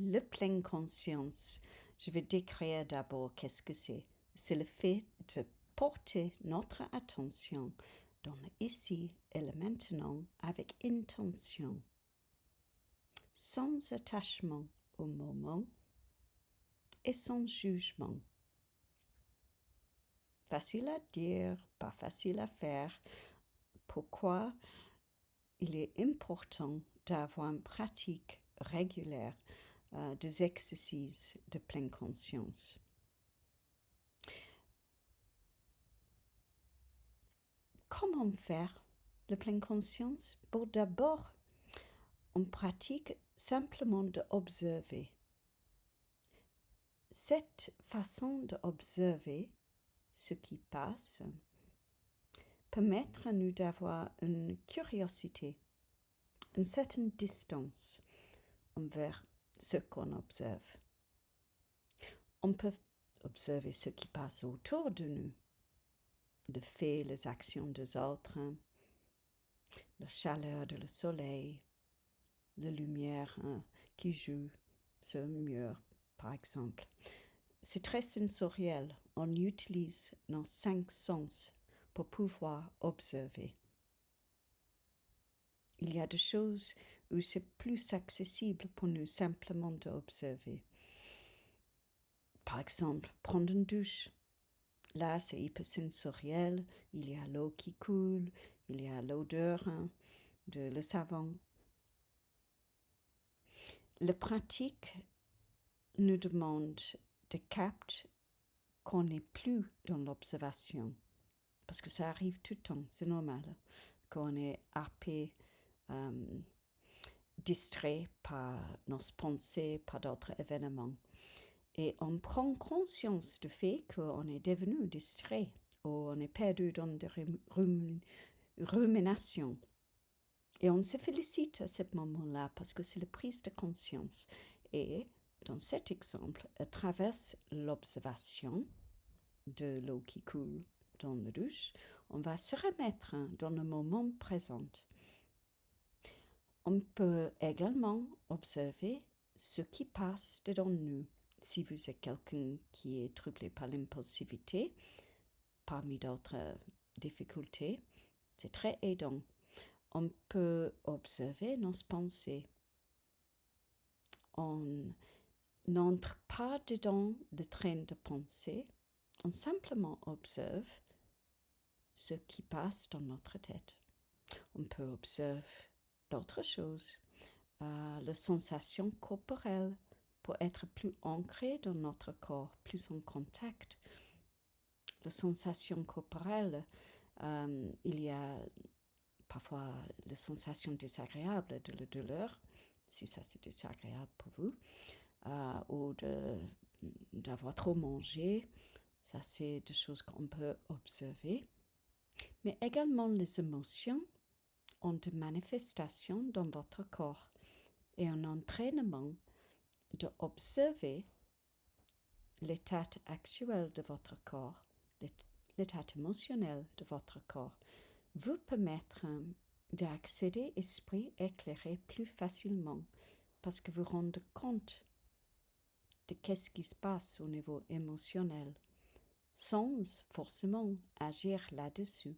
Le pleine conscience, je vais décrire d'abord qu'est-ce que c'est. C'est le fait de porter notre attention dans le ici et le maintenant avec intention, sans attachement au moment et sans jugement. Facile à dire, pas facile à faire. Pourquoi il est important d'avoir une pratique régulière des exercices de pleine conscience. Comment faire la pleine conscience? Pour d'abord, on pratique simplement d'observer. Cette façon d'observer ce qui passe permettre à nous d'avoir une curiosité, une certaine distance envers ce qu'on observe. On peut observer ce qui passe autour de nous, les faits, les actions des autres, la chaleur du soleil, la lumière qui joue sur le mur, par exemple. C'est très sensoriel. On utilise nos 5 sens pour pouvoir observer. Il y a des choses où c'est plus accessible pour nous simplement d'observer. Par exemple, prendre une douche. Là, c'est hyper sensoriel. Il y a l'eau qui coule, il y a l'odeur de le savon. La pratique nous demande de capter qu'on n'est plus dans l'observation. Parce que ça arrive tout le temps, c'est normal. Qu'on est happé, distrait par nos pensées, par d'autres événements. Et on prend conscience du fait qu'on est devenu distrait ou on est perdu dans des ruminations. Et on se félicite à ce moment-là parce que c'est la prise de conscience. Et dans cet exemple, à travers l'observation de l'eau qui coule dans la douche, on va se remettre dans le moment présent. On peut également observer ce qui passe dedans nous. Si vous êtes quelqu'un qui est troublé par l'impulsivité, parmi d'autres difficultés, c'est très aidant. On peut observer nos pensées. On n'entre pas dedans le train de pensée, on simplement observe ce qui passe dans notre tête. On peut observer d'autres choses, les sensations corporelles pour être plus ancré dans notre corps, plus en contact. Les sensations corporelles, il y a parfois les sensations désagréables de la douleur, si ça c'est désagréable pour vous, ou d'avoir trop mangé. Ça, c'est des choses qu'on peut observer. Mais également, les émotions ont des manifestations dans votre corps et un entraînement d'observer l'état actuel de votre corps, l'état émotionnel de votre corps, vous permettre d'accéder à l'esprit éclairé plus facilement parce que vous rendez compte de qu'est-ce qui se passe au niveau émotionnel sans forcément agir là-dessus.